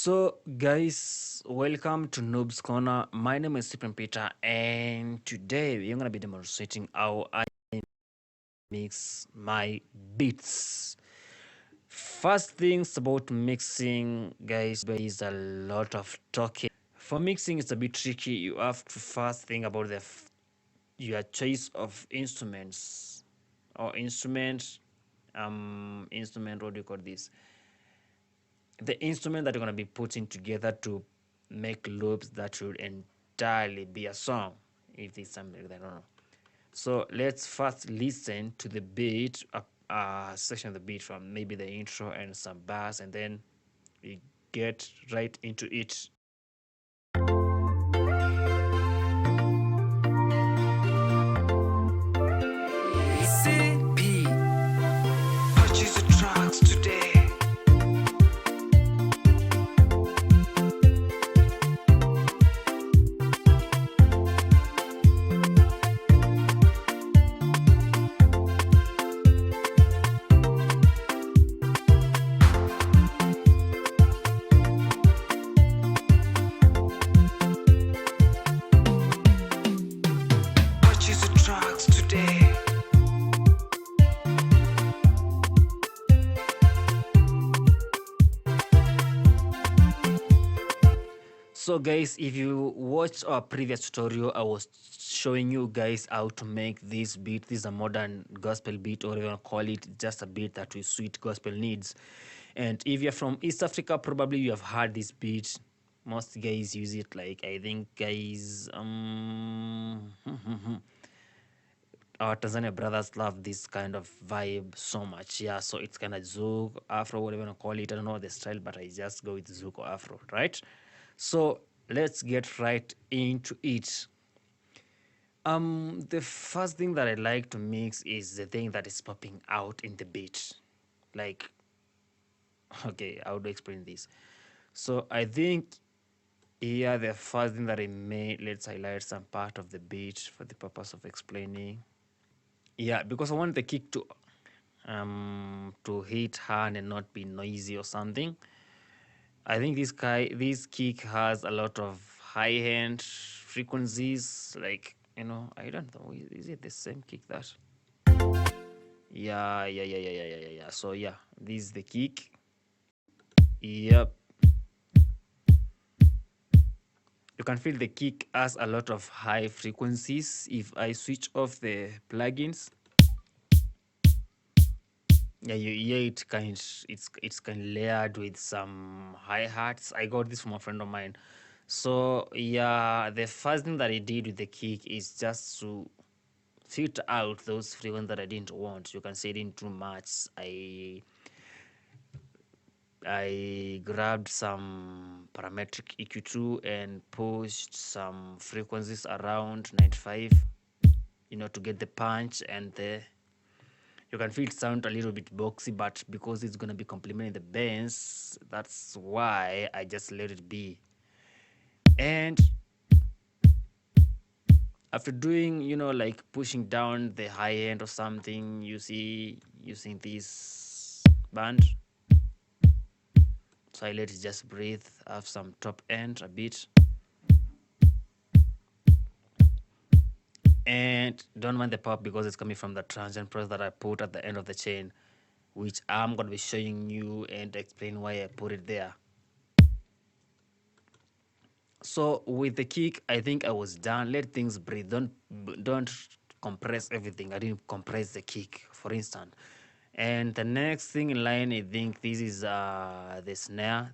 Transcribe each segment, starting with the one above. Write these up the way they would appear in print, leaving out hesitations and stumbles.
So, guys, welcome to Noob's Corner. My name is Stephen Peter, and today we're gonna be demonstrating how I mix my beats. First things about mixing, guys, there is a lot of talking. For mixing, it's a bit tricky. You have to first think about your choice of instruments or instrument. What do you call this? The instrument that you're going to be putting together to make loops that should entirely be a song, if there's something like that, I don't know. So let's first listen to the beat, a section of the beat from maybe the intro and some bass, and then we get right into it. CP, purchase the tracks today. Purchase the tracks today. So guys, if you watched our previous tutorial, I was showing you guys how to make this beat. This is a modern gospel beat, or you want to call it just a beat that will suit gospel needs. And if you're from East Africa, probably you have heard this beat. Most guys use it, like I think guys our Tanzania brothers love this kind of vibe so much. Yeah, so it's kind of Zouk, Afro, whatever you want to call it. I don't know the style, but I just go with Zouk or Afro, right? So let's get right into it. The first thing that I like to mix is the thing that is popping out in the beat. Like, okay, how do I explain this? So I think here the first thing that I made, let's highlight some part of the beat for the purpose of explaining. Yeah, because I want the kick to hit hard and not be noisy or something. I think this kick has a lot of high end frequencies. Like, I don't know, is it the same kick that? Yeah. So yeah, this is the kick. Yep. You can feel the kick has a lot of high frequencies. If I switch off the plugins, yeah, you hear it's kind of layered with some hi-hats. I got this from a friend of mine. So yeah, the first thing that I did with the kick is just to filter out those frequencies that I didn't want. You can say it in too much. I grabbed some parametric EQ2 and pushed some frequencies around 95, to get the punch and the you can feel it sound a little bit boxy, but because it's gonna be complementing the bass, that's why I just let it be. And after doing, like pushing down the high end or something, you see using this band. So I let it just breathe, have some top end a bit. And don't mind the pop because it's coming from the transient process that I put at the end of the chain, which I'm going to be showing you and explain why I put it there. So with the kick, I think I was done. Let things breathe. Don't compress everything. I didn't compress the kick, for instance. And the next thing in line, I think this is the snare.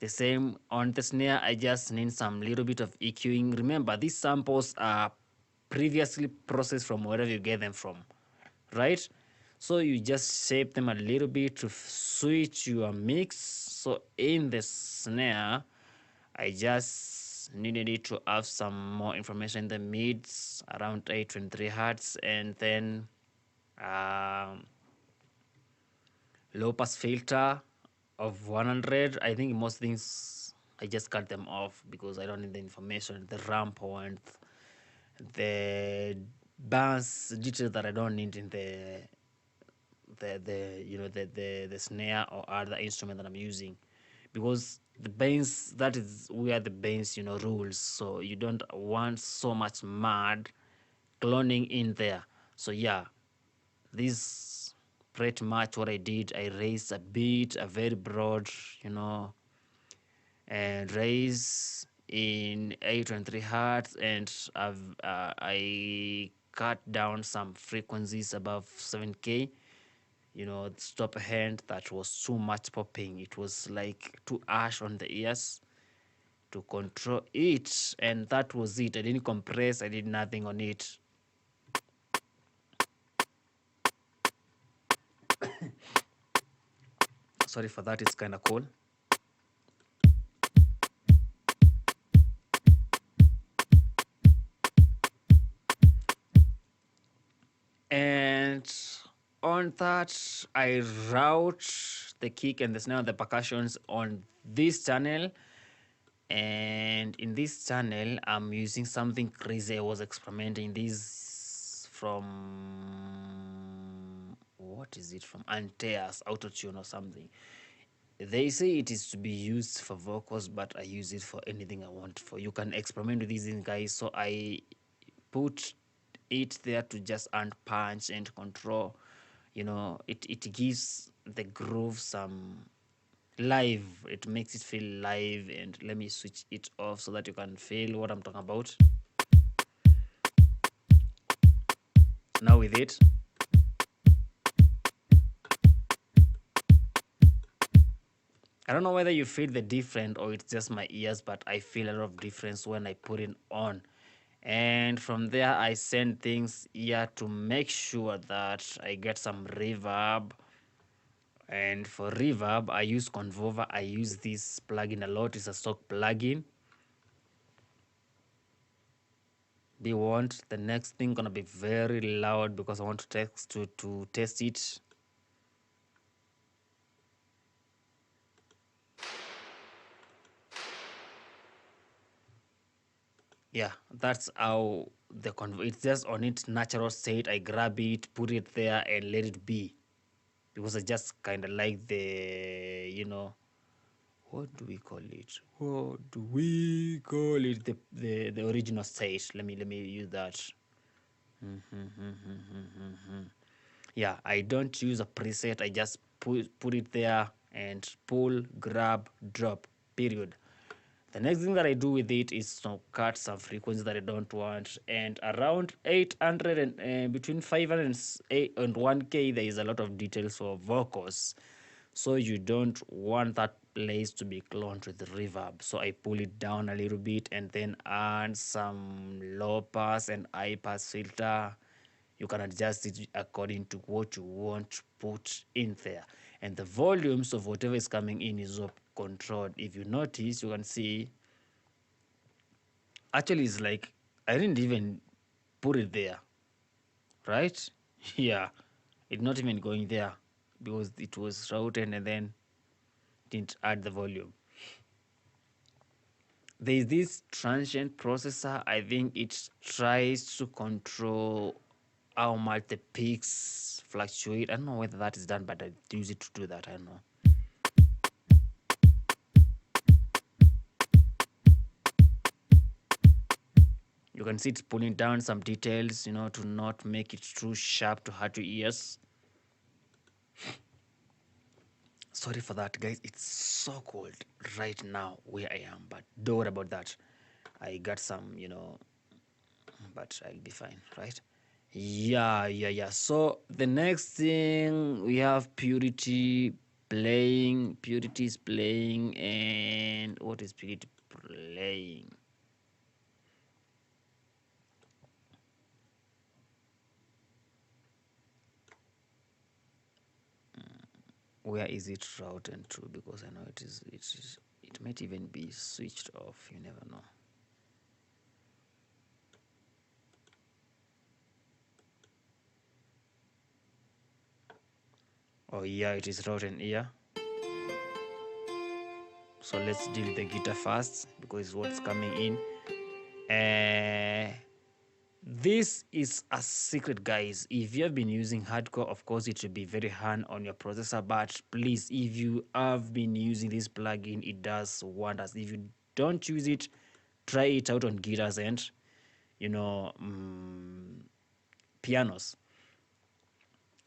The same on the snare, I just need some little bit of EQing. Remember, these samples are previously processed from wherever you get them from, right? So you just shape them a little bit to switch your mix. So in the snare, I just needed it to have some more information in the mids around 823 hertz, and then low pass filter of 100. I think most things I just cut them off because I don't need the information, the ramp point, the bounce details that I don't need in the the snare or other instrument that I'm using, because the bass, that is where the bass rules, so you don't want so much mud cloning in there. So yeah, this pretty much what I did. I raised a bit, a very broad, and raise in 823 hertz, and I cut down some frequencies above 7K. Stop hand, that was too much popping. It was like too harsh on the ears to control it, and that was it. I didn't compress, I did nothing on it. Sorry for that, it's kind of cool. And on that, I route the kick and the snare and the percussions on this channel. And in this channel, I'm using something crazy. I was experimenting this from, what is it, from Antaeus Autotune or something. They say it is to be used for vocals, but I use it for anything I want. For you can experiment with these things, guys. So I put it there to just punch and control. It gives the groove some live. It makes it feel live. And let me switch it off so that you can feel what I'm talking about. Now with it, I don't know whether you feel the difference or it's just my ears, but I feel a lot of difference when I put it on. And from there, I send things here to make sure that I get some reverb. And for reverb, I use Convover. I use this plugin a lot. It's a stock plugin. They want the next thing gonna be very loud because I want to test it. Yeah, that's how it's just on its natural state. I grab it, put it there, and let it be, because I just kind of like what do we call it? The original state. Let me use that. Yeah, I don't use a preset. I just put it there and pull, grab, drop, period. The next thing that I do with it is to cut some frequencies that I don't want. And around 800 and between 500 and 1K, there is a lot of details for vocals. So you don't want that place to be cloned with reverb. So I pull it down a little bit and then add some low pass and high pass filter. You can adjust it according to what you want to put in there. And the volumes of whatever is coming in is controlled. If you notice, you can see, actually it's like I didn't even put it there, right? Yeah, it's not even going there because it was routed and then didn't add the volume. There is this transient processor. I think it tries to control how much the peaks fluctuate. I don't know whether that is done, but I use it to do that. I don't know. You can see it's pulling down some details, to not make it too sharp to hurt your ears. Sorry for that, guys. It's so cold right now where I am, but don't worry about that. I got some, but I'll be fine, right? Yeah. So the next thing we have Purity playing. Purity is playing, and what is Purity playing? Where is it routed to? Because I know it might even be switched off. You never know. Oh yeah, it is routed here. So let's deal with the guitar first because it's what's coming in. This is a secret, guys. If you have been using hardcore, of course it will be very hard on your processor, but please, if you have been using this plugin, it does wonders. If you don't use it, try it out on guitars and pianos.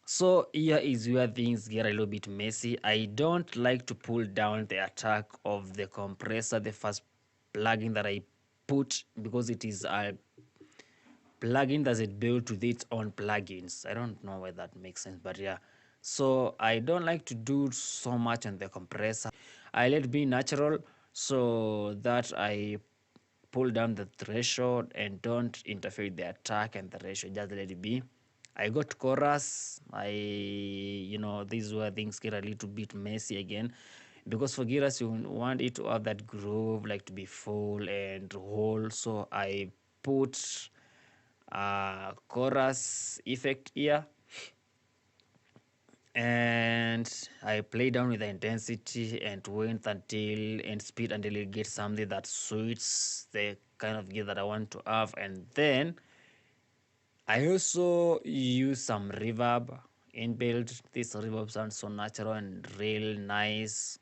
So here is where things get a little bit messy. I don't like to pull down the attack of the compressor, the first plugin that I put, because it is a plugin that is built with its own plugins. I don't know why that makes sense, but yeah. So I don't like to do so much on the compressor. I let it be natural so that I pull down the threshold and don't interfere with the attack and the ratio, just let it be. I got chorus. This is where things get a little bit messy again, because for guitars you want it to have that groove, like to be full and whole. So I put a chorus effect here, and I play down with the intensity and wait until and speed until it gets something that suits the kind of gear that I want to have. And then I also use some reverb inbuilt. This reverb sounds so natural and real nice.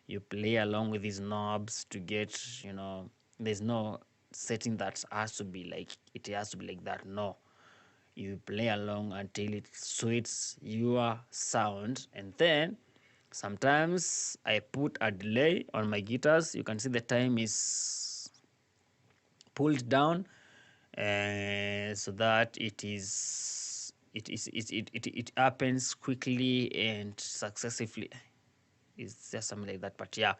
You play along with these knobs to get, there's no setting that has to be like it has to be like that. No, you play along until it suits your sound. And then sometimes I put a delay on my guitars. You can see the time is pulled down, so that it happens quickly and successively. It's just something like that, but yeah,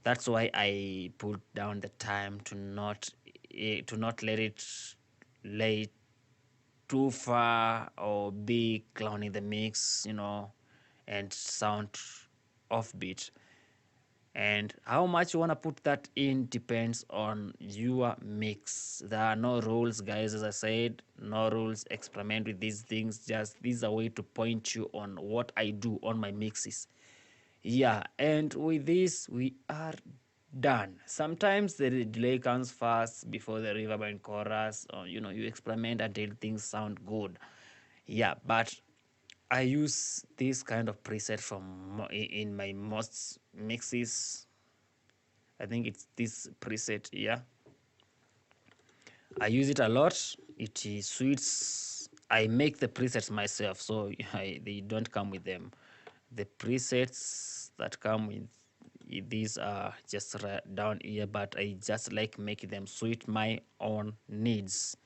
that's why I put down the time to not let it lay too far or be clowning the mix, and sound offbeat. And how much you want to put that in depends on your mix. There are no rules, guys. As I said, no rules. Experiment with these things. Just this is a way to point you on what I do on my mixes. Yeah, and with this we are done. Sometimes the delay comes first before the reverb and chorus, or you experiment until things sound good. Yeah, but I use this kind of preset in my most mixes. I think it's this preset here. I use it a lot. It is suits. I make the presets myself, so they don't come with them. The presets that come with these are just down here, but I just like making them suit my own needs.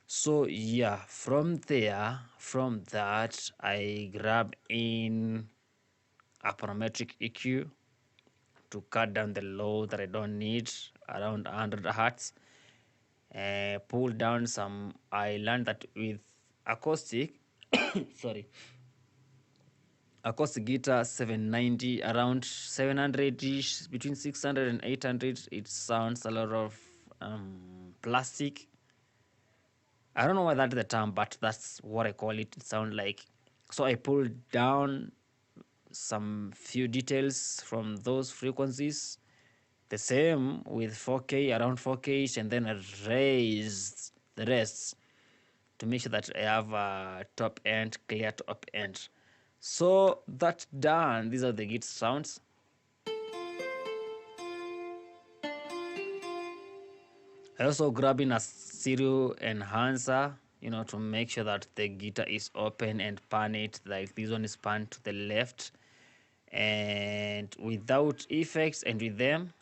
So yeah, from that, I grab in a parametric EQ to cut down the low that I don't need, around 100 hertz. Pull down some. I learned that with acoustic, sorry, acoustic guitar 790, around 700 ish, between 600 and 800. It sounds a lot of plastic. I don't know why that's the term, but that's what I call it. It sounds like. So I pulled down some few details from those frequencies. The same with 4K, around 4K, and then I raised the rest to make sure that I have a top end, clear top end. So that's done. These are the git sounds. I also grab in a stereo enhancer, to make sure that the guitar is open and pan it, like this one is pan to the left, and without effects and with them.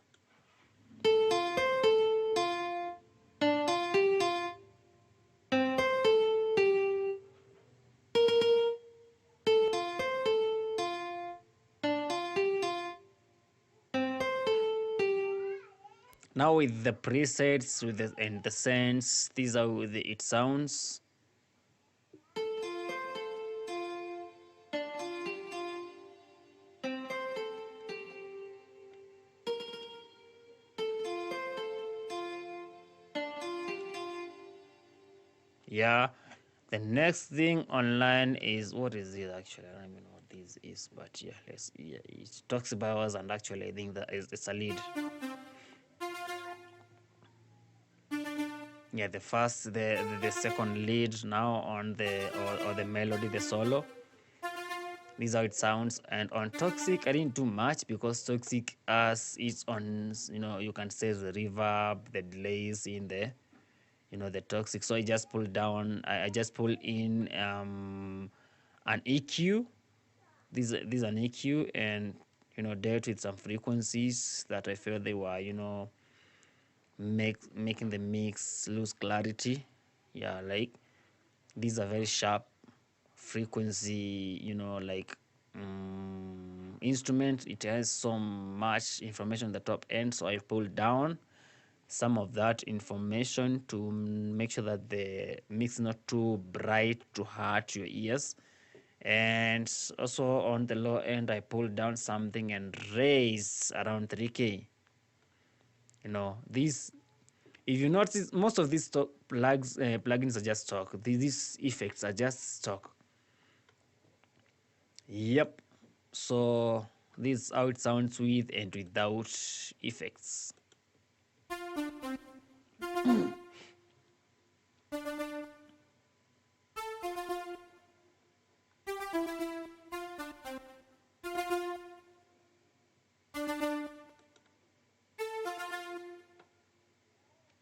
Now with the presets and the sense, these are it sounds. Yeah. The next thing online is, what is it actually? I don't even know what this is, but yeah, it talks about us, and actually I think that it's a lead. Yeah, the first, the second lead now on the or the melody, the solo. This is how it sounds. And on Toxic, I didn't do much because Toxic as it's on, you can say the reverb, the delays in the, the Toxic. So I just pulled down, I just pulled in an EQ. This is an EQ, and dealt with some frequencies that I felt they were, making the mix lose clarity. Yeah, like these are very sharp frequency, like instrument. It has so much information on the top end, so I pulled down some of that information to make sure that the mix is not too bright to hurt your ears. And also on the low end, I pulled down something and raised around 3K. These, if you notice, most of these plugins are just stock. These effects are just stock. Yep. So this is how it sounds with and without effects.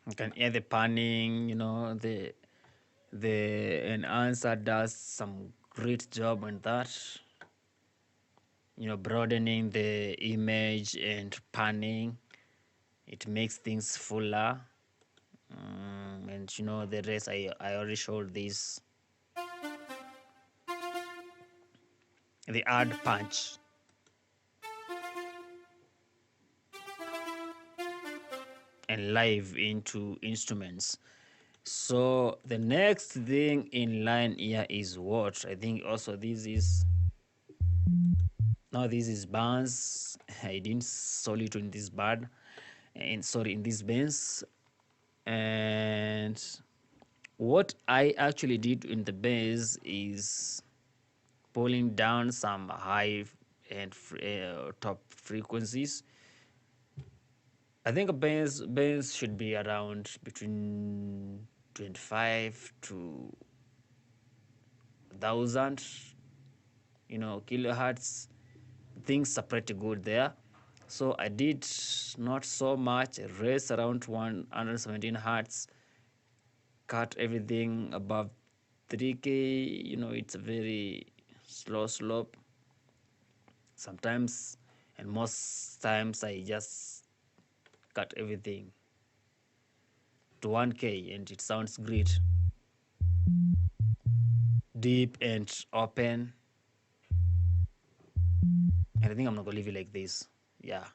You can hear the panning, the enhancer does some great job on that. Broadening the image and panning. It makes things fuller. And the rest I already showed this. The add punch. And live into instruments. So the next thing in line here is what I think also this is. Now this is bands. I didn't solid in this band, and sorry, in this bands. And what I actually did in the bass is pulling down some high and top frequencies. I think a bass should be around between 25 to 1,000, kilohertz. Things are pretty good there. So I did not so much, race around 117 hertz, cut everything above 3K. It's a very slow slope sometimes, and most times I just cut everything to 1K and it sounds great. Deep and open. And I think I'm not gonna leave it like this. Yeah.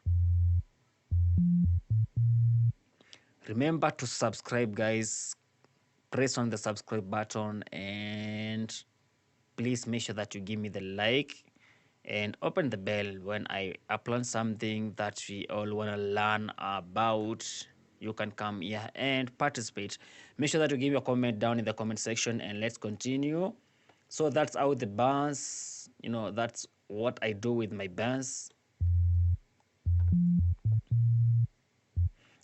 Remember to subscribe, guys. Press on the subscribe button, and please make sure that you give me the like and open the bell when I upload something that we all want to learn about. You can come here and participate. Make sure that you give your comment down in the comment section, and let's continue. So that's how the bands, that's what I do with my bands.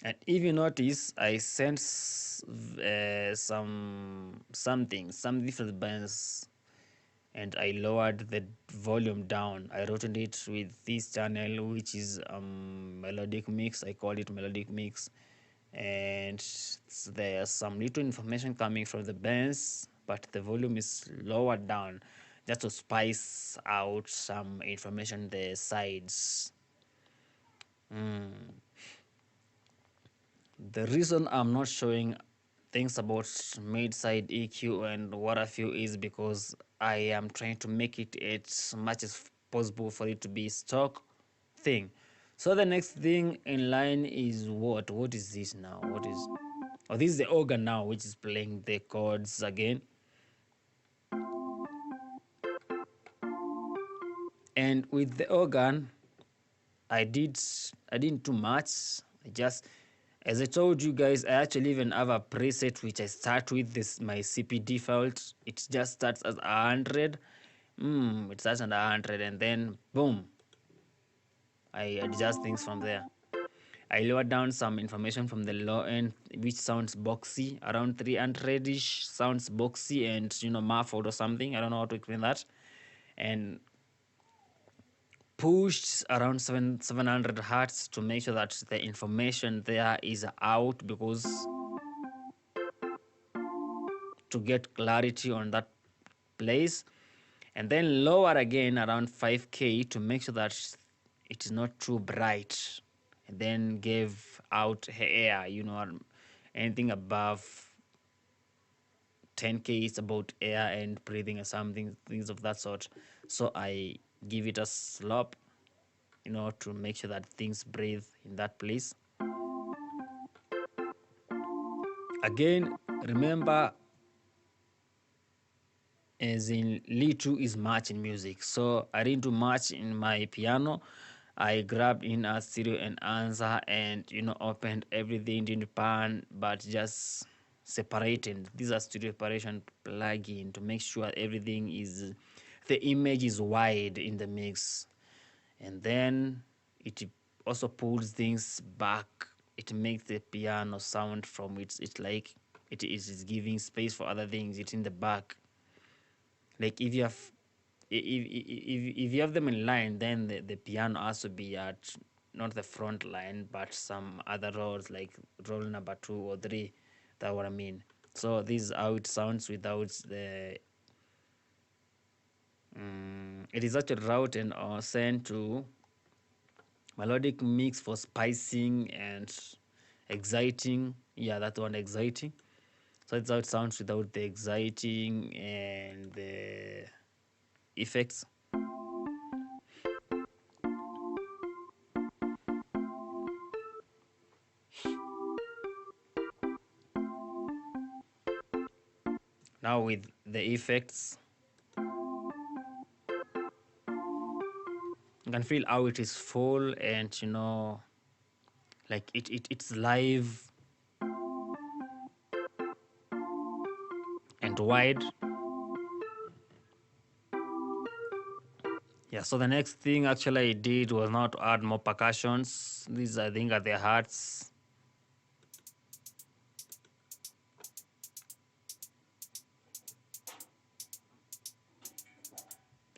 And if you notice, I sent some different bands, and I lowered the volume down. I routed it with this channel, which is melodic mix. I call it melodic mix, and there's some little information coming from the bands, but the volume is lowered down just to spice out some information the sides. The reason I'm not showing things about mid-side EQ and what have you is because I am trying to make it as much as possible for it to be stock thing. So the next thing in line is what? What is this now? What is? Oh, this is the organ now, which is playing the chords again. And with the organ, I didn't do much. I just, as I told you guys, I actually even have a preset which I start with this my CP default. It just starts as 100. It starts at 100, and then boom, I adjust things from there. I lower down some information from the low end, which sounds boxy, around 300ish, sounds boxy and muffled or something. I don't know how to explain that. And pushed around 700 hertz to make sure that the information there is out, because to get clarity on that place. And then lower again around 5k to make sure that it is not too bright, and then give out air, anything above 10k is about air and breathing or something, things of that sort. So I give it a slop, to make sure that things breathe in that place. Again, remember, as in little is much in music, so I didn't do much in my piano. I grabbed in a stereo enhancer and opened everything in the pan, but just separated. These are stereo separation plugin to make sure everything is, the image is wide in the mix. And then it also pulls things back. It makes the piano sound from it's like it is giving space for other things. It's in the back. Like if you have if you have them in line, then the piano has to be at not the front line but some other rows, like roll number 2 or 3. That's what I mean. So this is how it sounds without the it is actually routed or sent to melodic mix for spicing and exciting. Yeah, that one, exciting. So it's how it sounds without the exciting and the effects. Now with the effects, you can feel how it is full and like it's live and wide. Yeah, so the next thing actually I did was now to add more percussions. These I think are the hearts.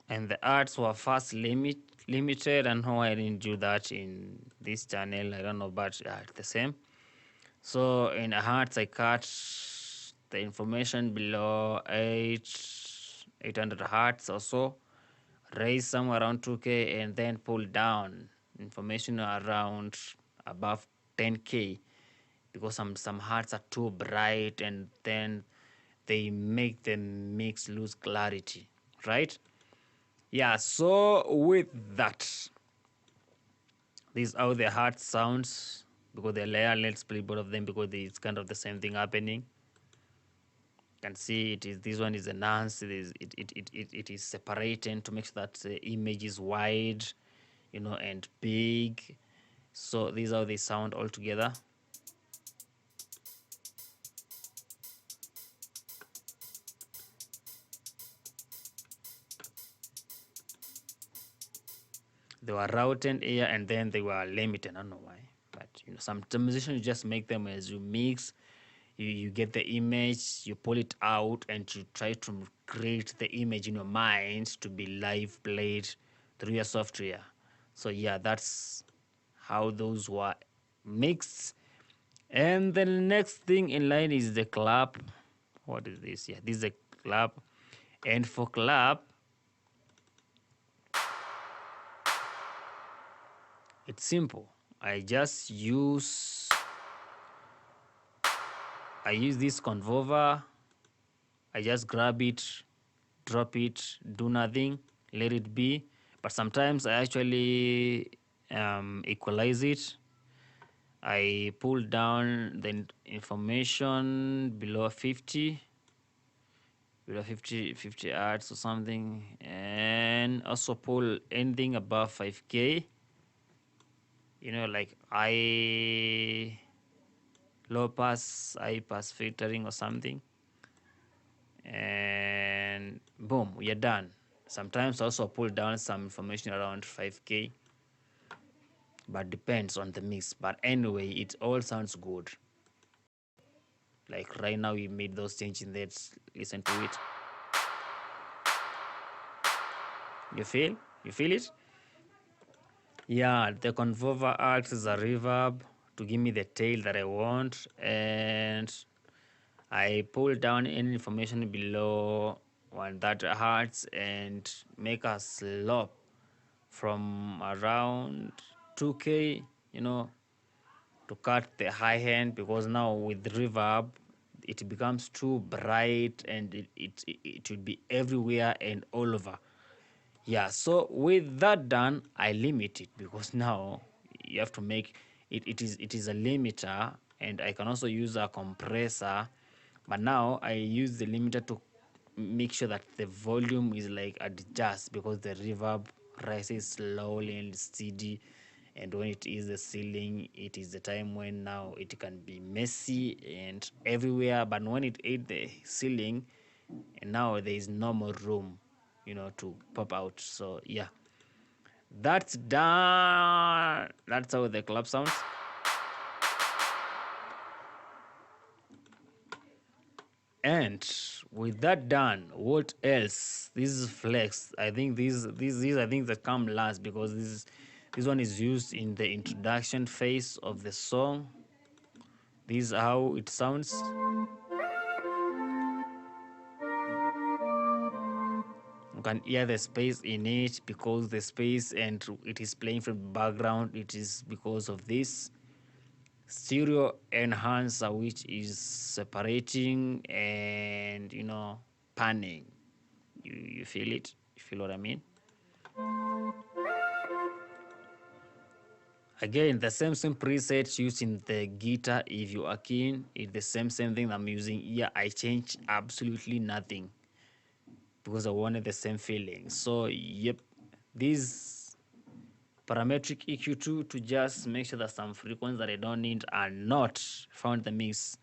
And the arts were first limited, and how I didn't do that in this channel, I don't know, but it's the same. So in the hearts I cut the information below 800 hertz or so, raise somewhere around 2k, and then pull down information around above 10k, because some hearts are too bright and then they make the mix lose clarity, right? Yeah, so with that, this is how the heart sounds, because the layer, let's play both of them because it's kind of the same thing happening. You can see it is, this one is enhanced, it is separated to make sure that the image is wide, and big. So these are how they sound all together. They were routed here and then they were limited. I don't know why, but some musicians just make them as you mix. You get the image, you pull it out, and you try to create the image in your mind to be live played through your software. So yeah, that's how those were mixed. And the next thing in line is the clap. What is this? Yeah, this is a clap. And for clap, it's simple. I just use this convolver. I just grab it, drop it, do nothing, let it be. But sometimes I actually equalize it. I pull down the information below 50, 50 hertz or something, and also pull anything above 5k. Like low pass, high pass filtering or something, and boom, we are done. Sometimes also pull down some information around 5k. but depends on the mix. But anyway, it all sounds good. Like right now we made those changes. Let's listen to it. You feel it? Yeah, the convolver acts as a reverb to give me the tail that I want, and I pull down any information below 130 hertz and make a slope from around 2K, to cut the high end, because now with reverb it becomes too bright and it will be everywhere and all over. Yeah, so with that done, I limit it, because now you have to make it is a limiter, and I can also use a compressor, but now I use the limiter to make sure that the volume is like adjust, because the reverb rises slowly and steady, and when it is the ceiling, it is the time when now it can be messy and everywhere, but when it hit the ceiling, and now there is no more room, to pop out. So yeah, that's done. That's how the club sounds. And with that done, what else? This is flex. I think these are things that come last, because this one is used in the introduction phase of the song. This is how it sounds. You can hear the space in it, because the space and it is playing from the background. It is because of this stereo enhancer, which is separating and panning. You feel it? You feel what I mean? Again, the same presets used in the guitar. If you are keen, it's the same thing I'm using here. I changed absolutely nothing, because I wanted the same feeling. So yep, this parametric EQ2 to just make sure that some frequencies that I don't need are not found in the mix.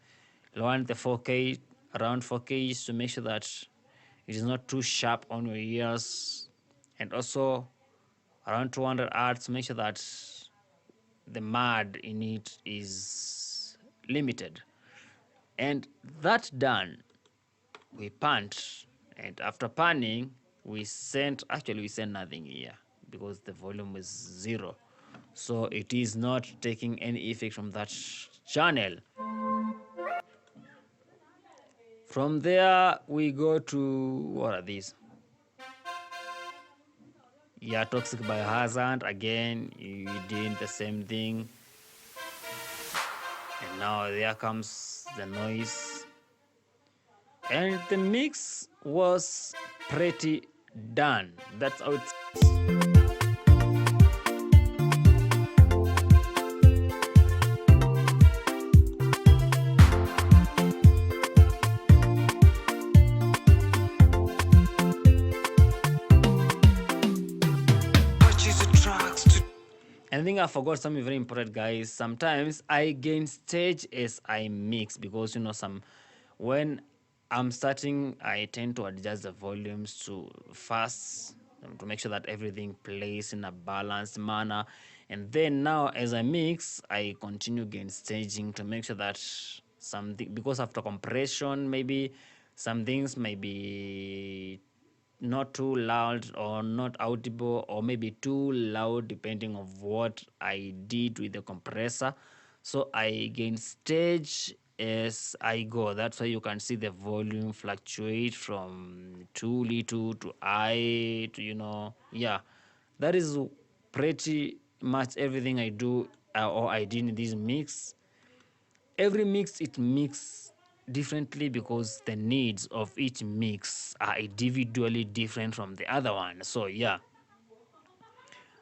I want the 4K, around 4K, to make sure that it is not too sharp on your ears, and also around 200 hertz, make sure that the mud in it is limited. And that done, we punt, and after panning, we send nothing here, because the volume is 0, so it is not taking any effect from that channel. From there we go to, what are these? Yeah, toxic biohazard. Again, you did the same thing, and now there comes the noise, and the mix was pretty done. That's how it's. I think I forgot something very important, guys. Sometimes I gain stage as I mix, because when I'm starting, I tend to adjust the volumes to fast, to make sure that everything plays in a balanced manner. And then now as I mix, I continue gain staging to make sure that something, because after compression, maybe some things may be not too loud or not audible, or maybe too loud, depending on what I did with the compressor. So I gain stage as I go. That's why you can see the volume fluctuate from too little to high to, yeah, that is pretty much everything I do, or I did in this mix. Every mix, it mix differently, because the needs of each mix are individually different from the other one. So yeah,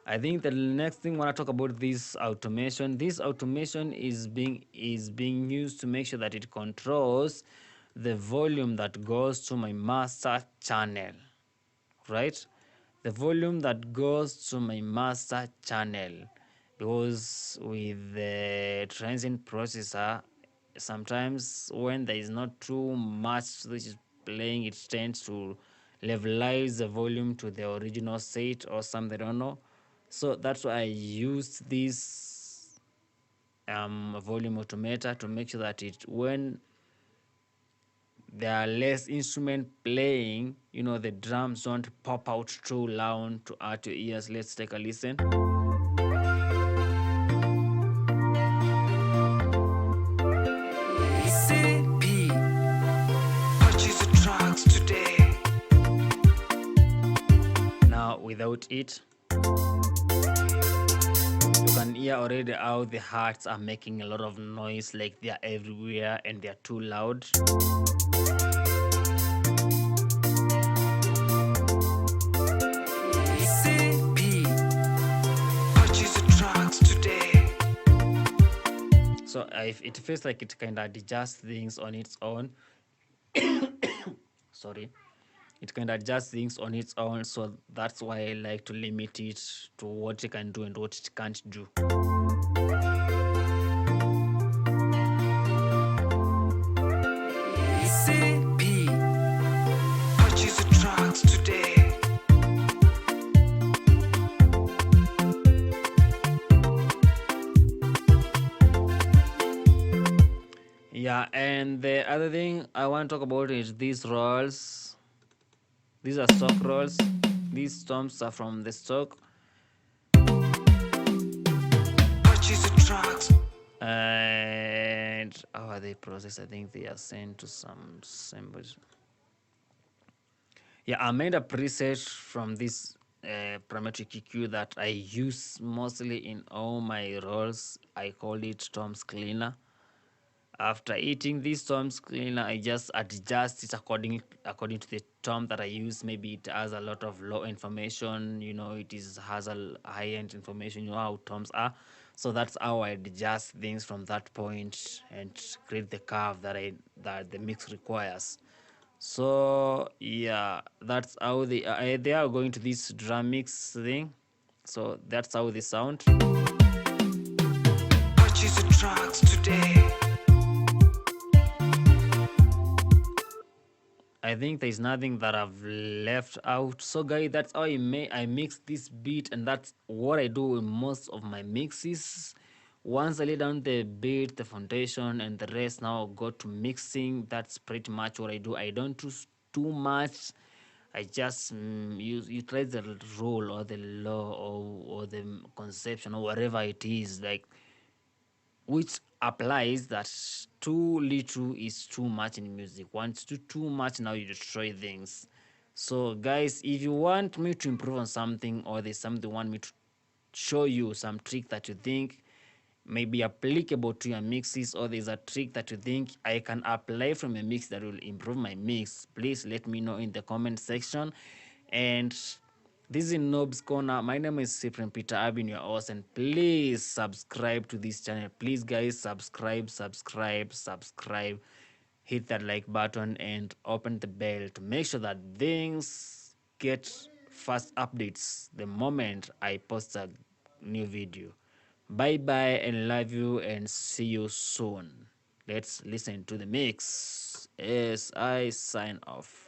I think the next thing I want to talk about, this automation. This automation is being used to make sure that it controls the volume that goes to my master channel, right? The volume that goes to my master channel, because with the transient processor, sometimes when there is not too much which is playing, it tends to levelize the volume to the original state or something, I don't know. So that's why I used this volume automator to make sure that it, when there are less instrument playing, the drums don't pop out too loud to hurt your ears. Let's take a listen. CP, purchase the tracks today. Now without it, you can hear already how the hearts are making a lot of noise, like they are everywhere and they are too loud. CP, purchase the tracks today. So it feels like it kind of adjusts things on its own. Sorry, it can adjust things on its own, so that's why I like to limit it to what it can do and what it can't do. CP, purchase the tracks today. Yeah, and the other thing I want to talk about is these rolls. These are stock rolls. These toms are from the stock. Purchase the tracks. And how are they processed? I think they are sent to some samples. Yeah, I made a preset from this parametric EQ that I use mostly in all my roles. I call it Tom's Cleaner. After eating this Tom's Cleaner, I just adjust it according to the tom that I use. Maybe it has a lot of low information, has a high-end information, how toms are. So that's how I adjust things from that point and create the curve that the mix requires. So yeah, that's how they are going to this drum mix thing. So that's how they sound. Purchase the tracks today. I think there's nothing that I've left out. So guys, that's how I mix this beat, and that's what I do in most of my mixes. Once I lay down the beat, the foundation, and the rest, now I'll go to mixing. That's pretty much what I do. I don't do too much. I just utilize the rule or the law or the conception or whatever it is, like, which applies that too little is too much in music. Once you do too much, now you destroy things. So guys, if you want me to improve on something, or there's something you want me to show you, some trick that you think may be applicable to your mixes, or there's a trick that you think I can apply from a mix that will improve my mix, please let me know in the comment section. And this is Nob's Corner. My name is Cyprian Peter. I've been your host, and please subscribe to this channel. Please guys, subscribe. Hit that like button and open the bell to make sure that things get fast updates the moment I post a new video. Bye bye and love you, and see you soon. Let's listen to the mix as I sign off.